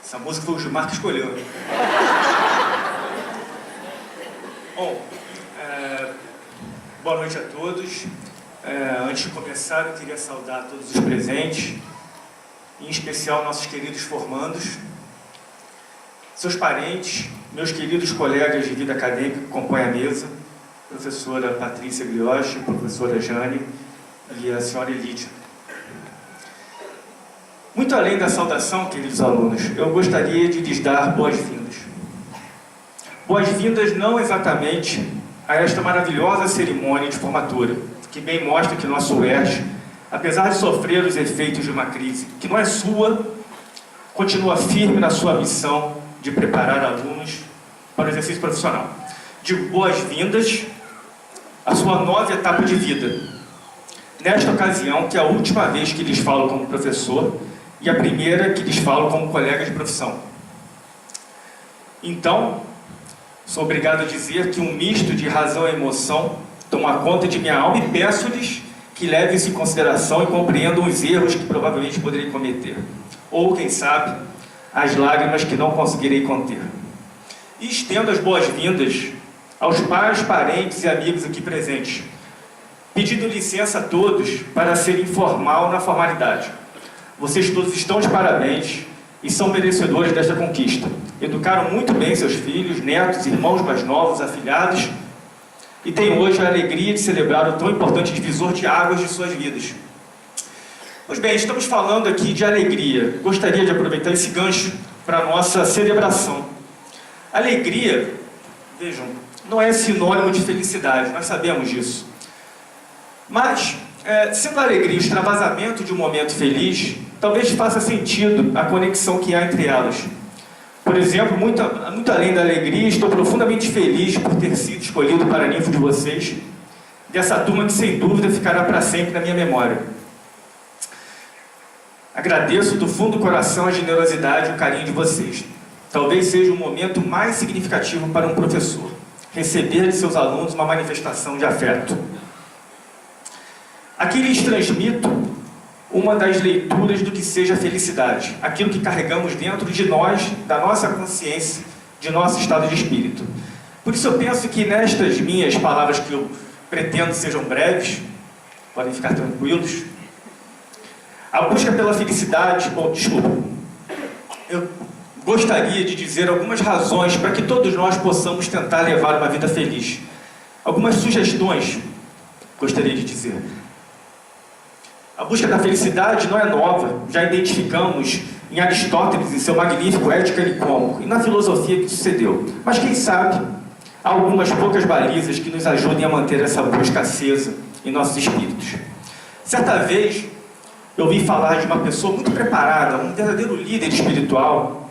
Essa música foi o Gilmar que escolheu. Bom, boa noite a todos. Antes de começar, eu queria saudar todos os presentes, em especial nossos queridos formandos, seus parentes, meus queridos colegas de vida acadêmica que compõem a mesa, professora Patrícia Brioche, professora Jane e a senhora Elídia. Muito além da saudação, queridos alunos, eu gostaria de lhes dar boas-vindas. Boas-vindas não exatamente a esta maravilhosa cerimônia de formatura, que bem mostra que nosso UERJ, apesar de sofrer os efeitos de uma crise que não é sua, continua firme na sua missão de preparar alunos para o exercício profissional. Digo boas-vindas à sua nova etapa de vida. Nesta ocasião, que é a última vez que lhes falo como professor e a primeira que lhes falo como colega de profissão. Então, sou obrigado a dizer que um misto de razão e emoção toma conta de minha alma e peço-lhes que levem isso em consideração e compreendam os erros que provavelmente poderei cometer. Ou, quem sabe, as lágrimas que não conseguirei conter. E estendo as boas-vindas aos pais, parentes e amigos aqui presentes, pedindo licença a todos para ser informal na formalidade. Vocês todos estão de parabéns e são merecedores desta conquista. Educaram muito bem seus filhos, netos, irmãos mais novos, afilhados, e têm hoje a alegria de celebrar o tão importante divisor de águas de suas vidas. Pois bem, estamos falando aqui de alegria. Gostaria de aproveitar esse gancho para a nossa celebração. Alegria, vejam, não é sinônimo de felicidade, nós sabemos disso. Mas, sendo a alegria o extravasamento de um momento feliz, talvez faça sentido a conexão que há entre elas. Por exemplo, muito além da alegria, estou profundamente feliz por ter sido escolhido para ninfo de vocês, dessa turma que sem dúvida ficará para sempre na minha memória. Agradeço do fundo do coração a generosidade e o carinho de vocês. Talvez seja o momento mais significativo para um professor, receber de seus alunos uma manifestação de afeto. Aqui lhes transmito uma das leituras do que seja a felicidade, aquilo que carregamos dentro de nós, da nossa consciência, de nosso estado de espírito. Por isso eu penso que nestas minhas palavras, que eu pretendo sejam breves, podem ficar tranquilos, a busca pela felicidade, eu gostaria de dizer algumas razões para que todos nós possamos tentar levar uma vida feliz. Algumas sugestões, gostaria de dizer. A busca da felicidade não é nova, já identificamos em Aristóteles, em seu magnífico Ética Nicômaco, e na filosofia que sucedeu. Mas quem sabe, há algumas poucas balizas que nos ajudem a manter essa busca acesa em nossos espíritos. Certa vez, eu ouvi falar de uma pessoa muito preparada, um verdadeiro líder espiritual,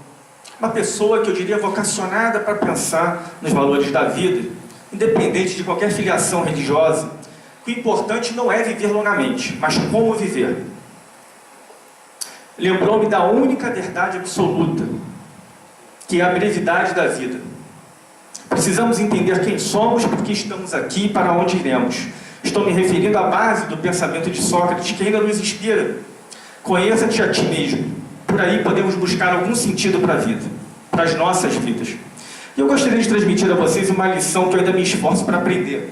uma pessoa que eu diria vocacionada para pensar nos valores da vida, independente de qualquer filiação religiosa. O importante não é viver longamente, mas como viver. Lembrou-me da única verdade absoluta, que é a brevidade da vida. Precisamos entender quem somos, por que estamos aqui e para onde iremos. Estou me referindo à base do pensamento de Sócrates, que ainda nos inspira. Conheça-te a ti mesmo. Por aí podemos buscar algum sentido para a vida, para as nossas vidas. E eu gostaria de transmitir a vocês uma lição que eu ainda me esforço para aprender.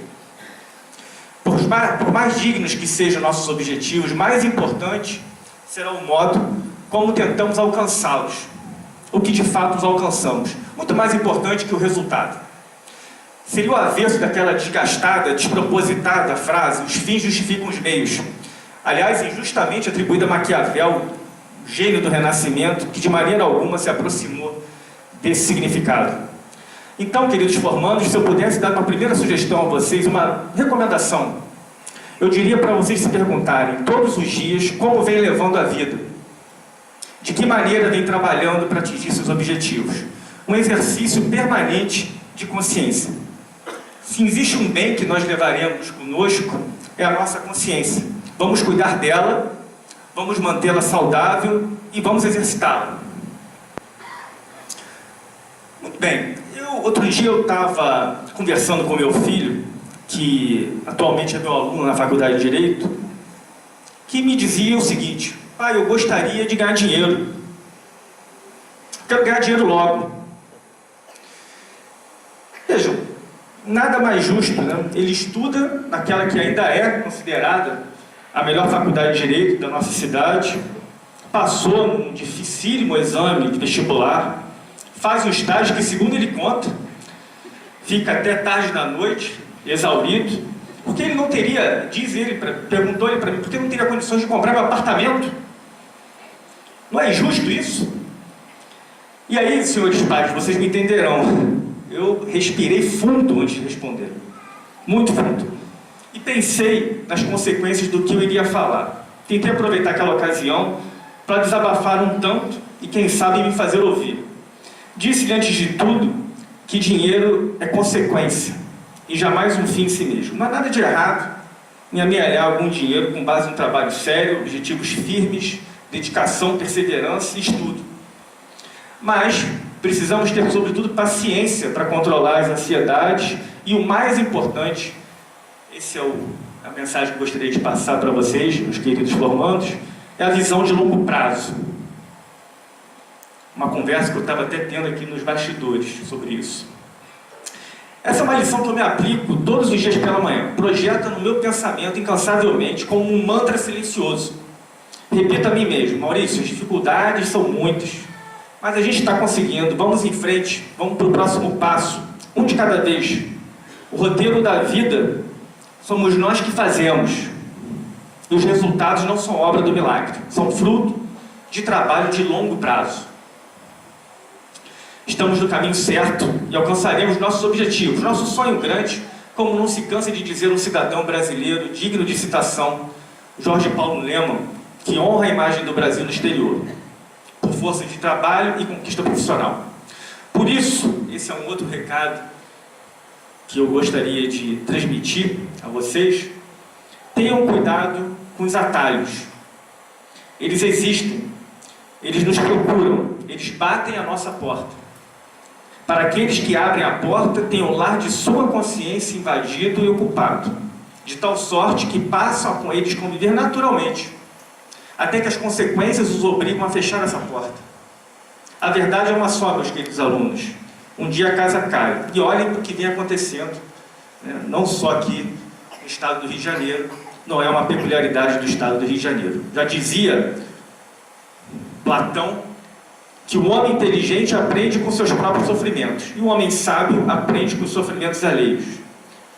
Por mais dignos que sejam nossos objetivos, mais importante será o modo como tentamos alcançá-los, o que de fato os alcançamos. Muito mais importante que o resultado. Seria o avesso daquela desgastada, despropositada frase: os fins justificam os meios. Aliás, injustamente atribuída a Maquiavel, gênio do Renascimento, que de maneira alguma se aproximou desse significado. Então, queridos formandos, se eu pudesse dar uma primeira sugestão a vocês, uma recomendação, eu diria para vocês se perguntarem todos os dias como vem levando a vida, de que maneira vem trabalhando para atingir seus objetivos. Um exercício permanente de consciência. Se existe um bem que nós levaremos conosco, é a nossa consciência. Vamos cuidar dela, vamos mantê-la saudável e vamos exercitá-la. Muito bem. Outro dia eu estava conversando com meu filho, que atualmente é meu aluno na Faculdade de Direito, que me dizia o seguinte: pai, eu gostaria de ganhar dinheiro. Quero ganhar dinheiro logo. Vejam, nada mais justo, né? Ele estuda naquela que ainda é considerada a melhor faculdade de Direito da nossa cidade, passou num dificílimo exame de vestibular, faz um estágio que, segundo ele conta, fica até tarde da noite, exaurido, porque ele não teria, perguntou ele para mim, porque ele não teria condições de comprar um apartamento. Não é justo isso? E aí, senhores pais, vocês me entenderão. Eu respirei fundo antes de responder. Muito fundo. E pensei nas consequências do que eu iria falar. Tentei aproveitar aquela ocasião para desabafar um tanto e, quem sabe, me fazer ouvir. Disse-lhe, antes de tudo, que dinheiro é consequência e jamais um fim em si mesmo. Não há nada de errado em amealhar algum dinheiro com base em um trabalho sério, objetivos firmes, dedicação, perseverança e estudo. Mas precisamos ter, sobretudo, paciência para controlar as ansiedades e, o mais importante, essa é a mensagem que eu gostaria de passar para vocês, meus queridos formandos, é a visão de longo prazo. Uma conversa que eu estava até tendo aqui nos bastidores sobre isso. Essa é uma lição que eu me aplico todos os dias pela manhã. Projeta no meu pensamento incansavelmente como um mantra silencioso. Repito a mim mesmo: Maurício, as dificuldades são muitas, mas a gente está conseguindo, vamos em frente, vamos para o próximo passo, um de cada vez. O roteiro da vida somos nós que fazemos. E os resultados não são obra do milagre, são fruto de trabalho de longo prazo. Estamos no caminho certo e alcançaremos nossos objetivos. Nosso sonho grande, como não se cansa de dizer um cidadão brasileiro digno de citação, Jorge Paulo Lemann, que honra a imagem do Brasil no exterior, por força de trabalho e conquista profissional. Por isso, esse é um outro recado que eu gostaria de transmitir a vocês. Tenham cuidado com os atalhos. Eles existem, eles nos procuram, eles batem a nossa porta. Para aqueles que abrem a porta, tem o lar de sua consciência invadido e ocupado, de tal sorte que passam a com eles conviver naturalmente, até que as consequências os obrigam a fechar essa porta. A verdade é uma só, meus queridos alunos. Um dia a casa cai. E olhem para o que vem acontecendo, né? Não só aqui no estado do Rio de Janeiro, não é uma peculiaridade do estado do Rio de Janeiro. Já dizia Platão que o homem inteligente aprende com seus próprios sofrimentos e o homem sábio aprende com os sofrimentos alheios.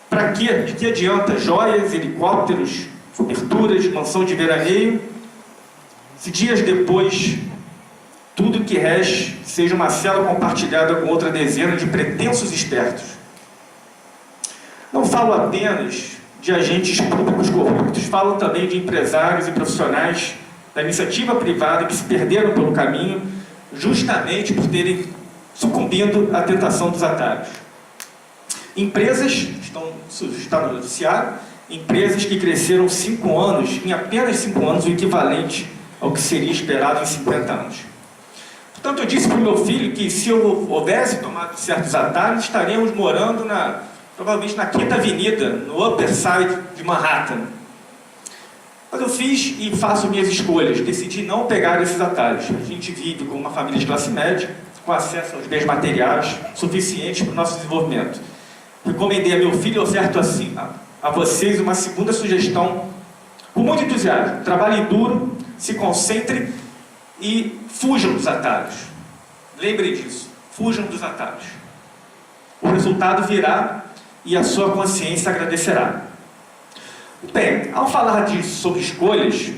Para quê? De que adianta joias, helicópteros, coberturas, mansão de veraneio, se dias depois tudo que reste seja uma cela compartilhada com outra dezena de pretensos espertos? Não falo apenas de agentes públicos corruptos, falo também de empresários e profissionais da iniciativa privada que se perderam pelo caminho justamente por terem sucumbido à tentação dos atalhos. Empresas, está no noticiário, empresas que cresceram 5 anos, em apenas 5 anos, o equivalente ao que seria esperado em 50 anos. Portanto, eu disse para o meu filho que se eu houvesse tomado certos atalhos, estaríamos morando provavelmente na 5ª Avenida, no Upper Side de Manhattan. Mas eu fiz e faço minhas escolhas, decidi não pegar esses atalhos. A gente vive com uma família de classe média, com acesso aos bens materiais suficientes para o nosso desenvolvimento. Recomendei a meu filho e oferto assim a vocês uma segunda sugestão, com muito entusiasmo. Trabalhem duro, se concentrem e fujam dos atalhos. Lembrem disso, fujam dos atalhos. O resultado virá e a sua consciência agradecerá. Bem, ao falar sobre escolhas,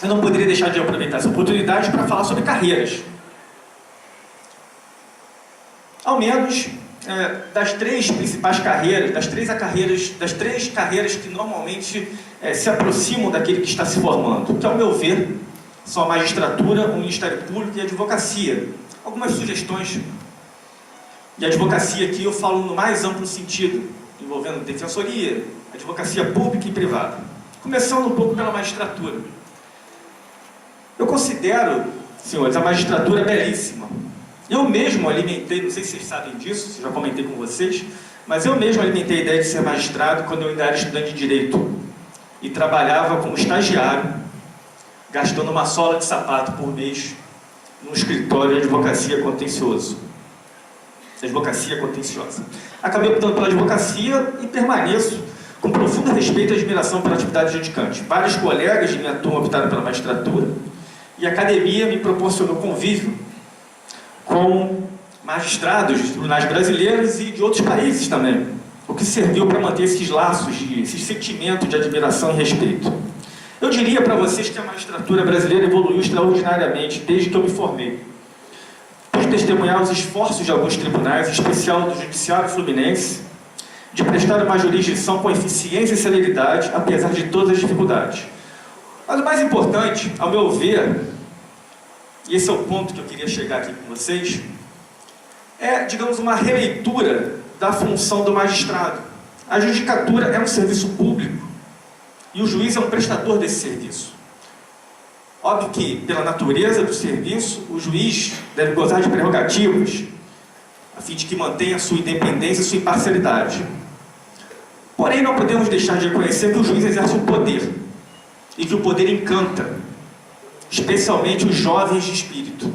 eu não poderia deixar de aproveitar essa oportunidade para falar sobre carreiras. Ao menos das 3 principais carreiras, das três carreiras que normalmente se aproximam daquele que está se formando, que, ao meu ver, são a magistratura, o Ministério Público e a advocacia. Algumas sugestões de advocacia aqui eu falo no mais amplo sentido, envolvendo defensoria, advocacia pública e privada. Começando um pouco pela magistratura. Eu considero, senhores, a magistratura belíssima. Eu mesmo alimentei, não sei se vocês sabem disso, já comentei com vocês, mas eu mesmo alimentei a ideia de ser magistrado quando eu ainda era estudante de Direito e trabalhava como estagiário, gastando uma sola de sapato por mês num escritório de advocacia contenciosa. Acabei optando pela advocacia e permaneço com profundo respeito e admiração pela atividade juridicante. Vários colegas de minha turma optaram pela magistratura e a academia me proporcionou convívio com magistrados de tribunais brasileiros e de outros países também, o que serviu para manter esses laços, esse sentimento de admiração e respeito. Eu diria para vocês que a magistratura brasileira evoluiu extraordinariamente desde que eu me formei. Pude testemunhar os esforços de alguns tribunais, em especial do Judiciário Fluminense, de prestar uma jurisdição com eficiência e celeridade, apesar de todas as dificuldades. Mas o mais importante, ao meu ver, e esse é o ponto que eu queria chegar aqui com vocês, é, digamos, uma releitura da função do magistrado. A judicatura é um serviço público e o juiz é um prestador desse serviço. Óbvio que, pela natureza do serviço, o juiz deve gozar de prerrogativas, a fim de que mantenha sua independência e sua imparcialidade. Porém, não podemos deixar de reconhecer que o juiz exerce um poder, e que o poder encanta, especialmente os jovens de espírito.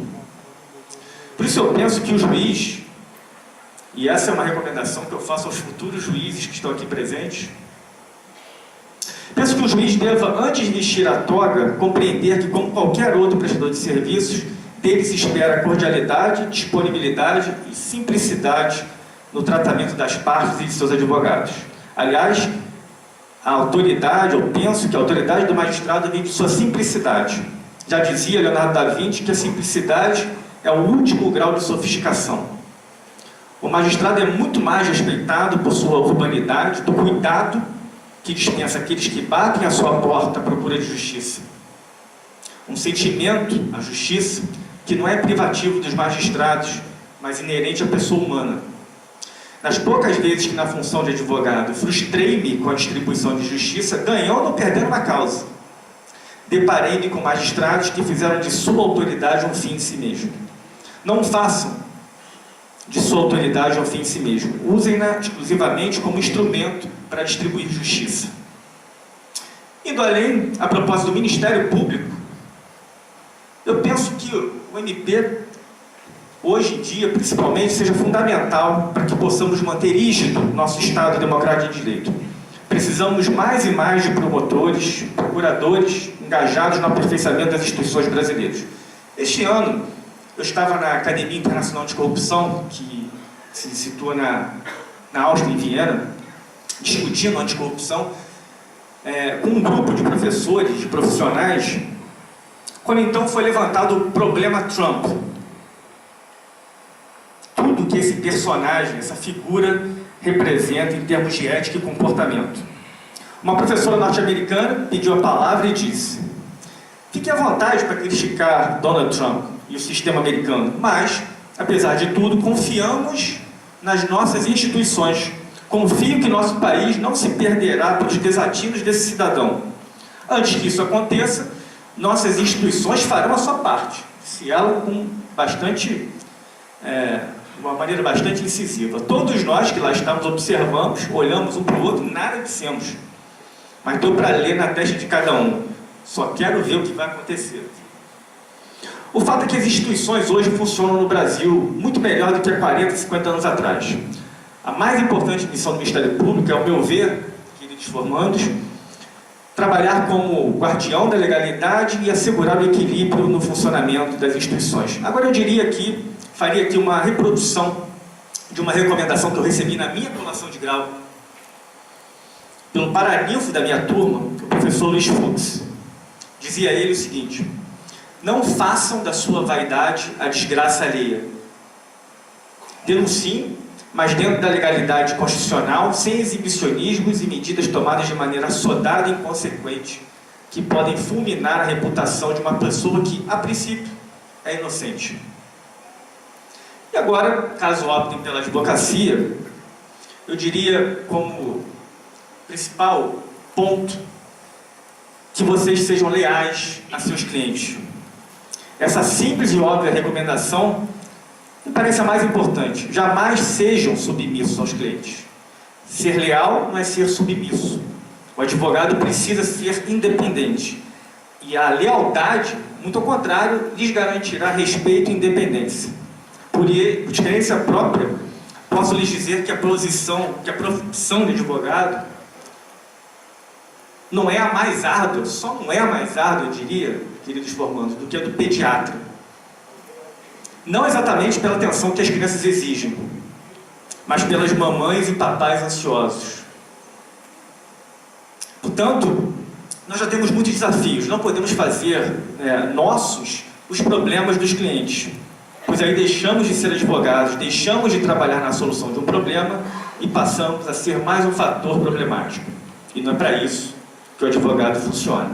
Por isso eu penso que o juiz, e essa é uma recomendação que eu faço aos futuros juízes que estão aqui presentes, penso que o juiz deva, antes de vestir a toga, compreender que, como qualquer outro prestador de serviços, dele se espera cordialidade, disponibilidade e simplicidade no tratamento das partes e de seus advogados. Aliás, a autoridade, eu penso que a autoridade do magistrado vem de sua simplicidade. Já dizia Leonardo da Vinci que a simplicidade é o último grau de sofisticação. O magistrado é muito mais respeitado por sua urbanidade, do cuidado que dispensa aqueles que batem à sua porta à procura de justiça. Um sentimento, a justiça, que não é privativo dos magistrados, mas inerente à pessoa humana. Nas poucas vezes que na função de advogado frustrei-me com a distribuição de justiça, ganhando ou perdendo uma causa, deparei-me com magistrados que fizeram de sua autoridade um fim em si mesmo. Não façam de sua autoridade um fim em si mesmo. Usem-na exclusivamente como instrumento para distribuir justiça. Indo além, a propósito do Ministério Público, eu penso que o MP, hoje em dia, principalmente, seja fundamental para que possamos manter rígido nosso Estado democrático de direito. Precisamos mais e mais de promotores, procuradores engajados no aperfeiçoamento das instituições brasileiras. Este ano, eu estava na Academia Internacional de Corrupção, que se situa na Áustria, em Viena, discutindo anticorrupção, com um grupo de professores, de profissionais, quando então foi levantado o problema Trump. Tudo que esse personagem, essa figura, representa em termos de ética e comportamento. Uma professora norte-americana pediu a palavra e disse: fique à vontade para criticar Donald Trump e o sistema americano, mas, apesar de tudo, confiamos nas nossas instituições. Confio que nosso país não se perderá pelos desatinos desse cidadão. Antes que isso aconteça, nossas instituições farão a sua parte, se ela com uma maneira bastante incisiva. Todos nós que lá estamos observamos, olhamos um para o outro, nada dissemos. Mas deu para ler na testa de cada um. Só quero ver o que vai acontecer. O fato é que as instituições hoje funcionam no Brasil muito melhor do que há 40, 50 anos atrás. A mais importante missão do Ministério Público é, ao meu ver, queridos formandos, trabalhar como guardião da legalidade e assegurar o equilíbrio no funcionamento das instituições. Agora eu faria aqui uma reprodução de uma recomendação que eu recebi na minha colação de grau pelo paraninfo da minha turma, o professor Luiz Fux. Dizia ele o seguinte: não façam da sua vaidade a desgraça alheia. Denunciem, mas dentro da legalidade constitucional, sem exibicionismos e medidas tomadas de maneira assodada e inconsequente, que podem fulminar a reputação de uma pessoa que, a princípio, é inocente. E agora, caso optem pela advocacia, eu diria como principal ponto que vocês sejam leais a seus clientes. Essa simples e óbvia recomendação me parece a mais importante. Jamais sejam submissos aos clientes. Ser leal não é ser submisso. O advogado precisa ser independente. E a lealdade, muito ao contrário, lhes garantirá respeito e independência. Por experiência própria, posso lhes dizer que a profissão de advogado não é a mais árdua, só não é a mais árdua, eu diria, queridos formandos, do que a do pediatra. Não exatamente pela atenção que as crianças exigem, mas pelas mamães e papais ansiosos. Portanto, nós já temos muitos desafios. Não podemos fazer nossos os problemas dos clientes, pois aí deixamos de ser advogados, deixamos de trabalhar na solução de um problema e passamos a ser mais um fator problemático. E não é para isso que o advogado funciona.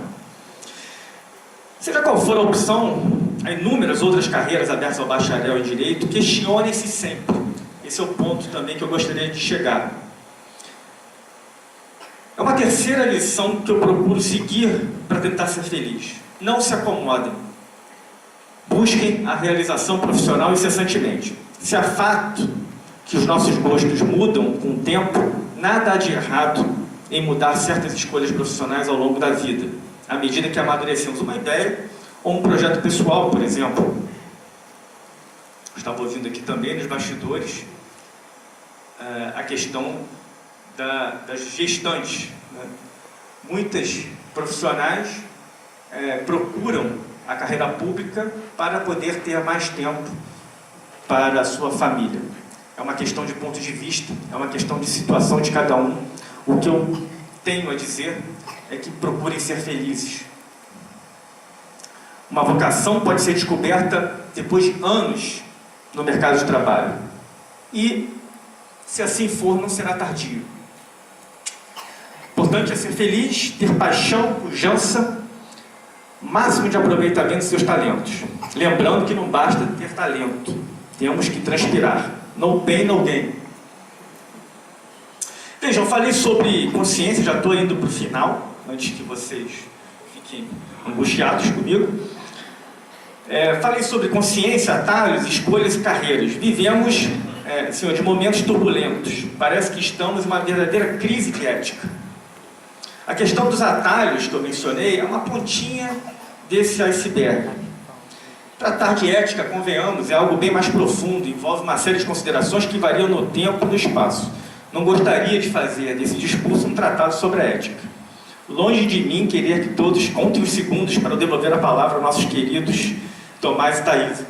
Seja qual for a opção, há inúmeras outras carreiras abertas ao bacharel em Direito, questione-se sempre. Esse é o ponto também que eu gostaria de chegar. É uma terceira lição que eu procuro seguir para tentar ser feliz. Não se acomodem. Busquem a realização profissional incessantemente. Se é fato que os nossos gostos mudam com o tempo, nada há de errado em mudar certas escolhas profissionais ao longo da vida, à medida que amadurecemos uma ideia ou um projeto pessoal, por exemplo. Estava ouvindo aqui também nos bastidores a questão das gestantes. Muitas profissionais procuram a carreira pública para poder ter mais tempo para a sua família. É uma questão de ponto de vista, é uma questão de situação de cada um. O que eu tenho a dizer é que procurem ser felizes. Uma vocação pode ser descoberta depois de anos no mercado de trabalho. E, se assim for, não será tardio. O importante é ser feliz, ter paixão, pujança, máximo de aproveitamento de seus talentos. Lembrando que não basta ter talento, temos que transpirar. No pain, no gain. Vejam, eu falei sobre consciência, já estou indo para o final, antes que vocês fiquem angustiados comigo. Falei sobre consciência, atalhos, escolhas e carreiras. Vivemos, senhor, de momentos turbulentos. Parece que estamos em uma verdadeira crise de ética. A questão dos atalhos que eu mencionei é uma pontinha desse iceberg. Tratar de ética, convenhamos, é algo bem mais profundo, envolve uma série de considerações que variam no tempo e no espaço. Não gostaria de fazer desse discurso um tratado sobre a ética. Longe de mim querer que todos contem os segundos para eu devolver a palavra aos nossos queridos Tomás e Thaís.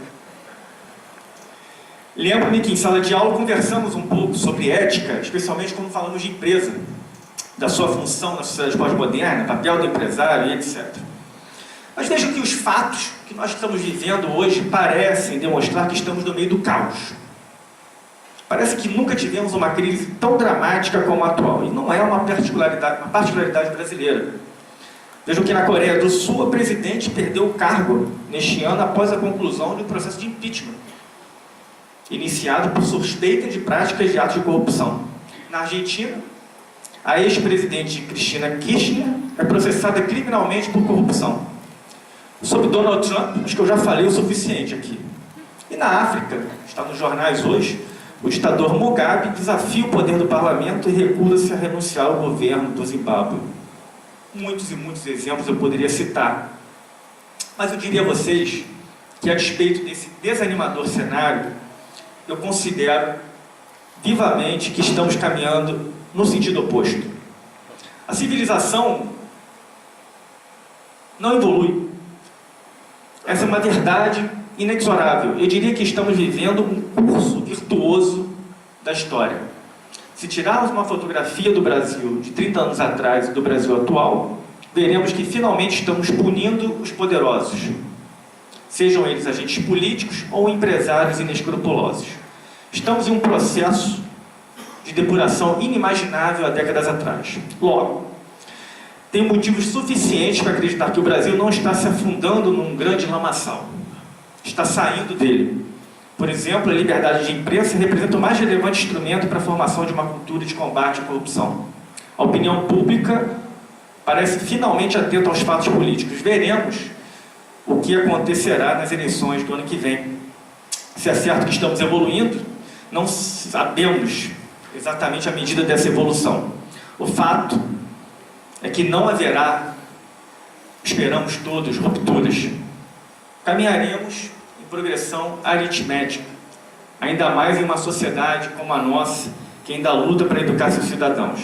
Lembro-me que em sala de aula conversamos um pouco sobre ética, especialmente quando falamos de empresa, da sua função na sociedade pós-moderna, papel do empresário e etc. Mas vejam que os fatos que nós estamos vivendo hoje parecem demonstrar que estamos no meio do caos. Parece que nunca tivemos uma crise tão dramática como a atual. E não é uma particularidade brasileira. Vejam que na Coreia do Sul, a presidente perdeu o cargo neste ano após a conclusão de um processo de impeachment, iniciado por suspeita de práticas de atos de corrupção. Na Argentina, a ex-presidente Cristina Kirchner é processada criminalmente por corrupção. Sobre Donald Trump, acho que eu já falei o suficiente aqui. E na África, está nos jornais hoje, o ditador Mugabe desafia o poder do parlamento e recusa-se a renunciar ao governo do Zimbábue. Muitos e muitos exemplos eu poderia citar. Mas eu diria a vocês que, a despeito desse desanimador cenário, eu considero vivamente que estamos caminhando no sentido oposto. A civilização não evolui. Essa é uma verdade inexorável. Eu diria que estamos vivendo um curso virtuoso da história. Se tirarmos uma fotografia do Brasil de 30 anos atrás e do Brasil atual, veremos que finalmente estamos punindo os poderosos, sejam eles agentes políticos ou empresários inescrupulosos. Estamos em um processo de depuração inimaginável há décadas atrás. Logo, tem motivos suficientes para acreditar que o Brasil não está se afundando num grande lamaçal. Está saindo dele. Por exemplo, a liberdade de imprensa representa o mais relevante instrumento para a formação de uma cultura de combate à corrupção. A opinião pública parece finalmente atenta aos fatos políticos. Veremos o que acontecerá nas eleições do ano que vem. Se é certo que estamos evoluindo, não sabemos exatamente a medida dessa evolução. O fato é que não haverá esperamos todos, rupturas. Caminharemos em progressão aritmética, ainda mais em uma sociedade como a nossa, que ainda luta para educar seus cidadãos.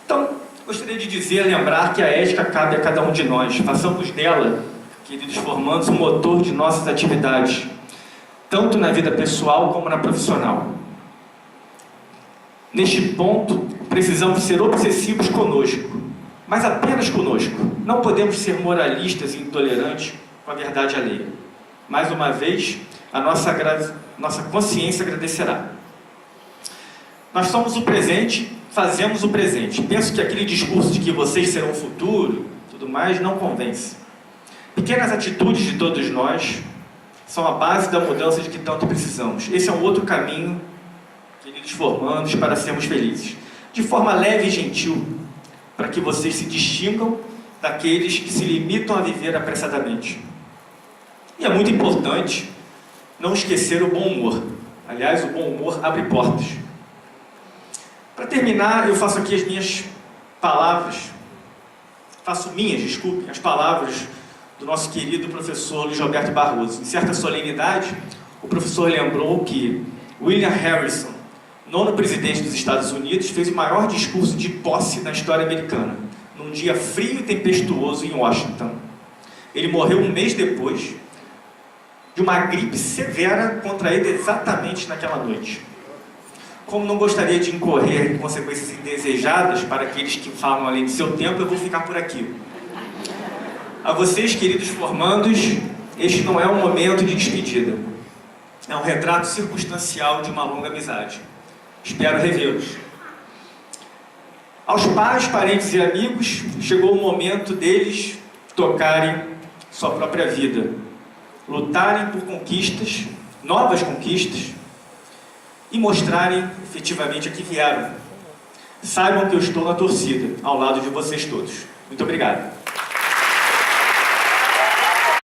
Então, gostaria de dizer, lembrar que a ética cabe a cada um de nós. Façamos dela, queridos formandos, um motor de nossas atividades, tanto na vida pessoal como na profissional. Neste ponto, precisamos ser obsessivos conosco, mas apenas conosco. Não podemos ser moralistas e intolerantes com a verdade alheia. Mais uma vez, a nossa consciência agradecerá. Nós somos o presente, fazemos o presente. Penso que aquele discurso de que vocês serão o futuro, tudo mais, não convence. Pequenas atitudes de todos nós são a base da mudança de que tanto precisamos. Esse é um outro caminho, queridos formandos, para sermos felizes. De forma leve e gentil, para que vocês se distingam daqueles que se limitam a viver apressadamente. E é muito importante não esquecer o bom humor. Aliás, o bom humor abre portas. Para terminar, eu faço aqui as minhas palavras, as palavras do nosso querido professor Luiz Roberto Barroso. Em certa solenidade, o professor lembrou que William Harrison, nono presidente dos Estados Unidos, fez o maior discurso de posse na história americana, num dia frio e tempestuoso em Washington. Ele morreu um mês depois de uma gripe severa contraída exatamente naquela noite. Como não gostaria de incorrer em consequências indesejadas para aqueles que falam além de seu tempo, eu vou ficar por aqui. A vocês, queridos formandos, este não é um momento de despedida. É um retrato circunstancial de uma longa amizade. Espero revê-los. Aos pais, parentes e amigos, chegou o momento deles tocarem sua própria vida, lutarem por conquistas, novas conquistas, e mostrarem efetivamente a que vieram. Saibam que eu estou na torcida, ao lado de vocês todos. Muito obrigado.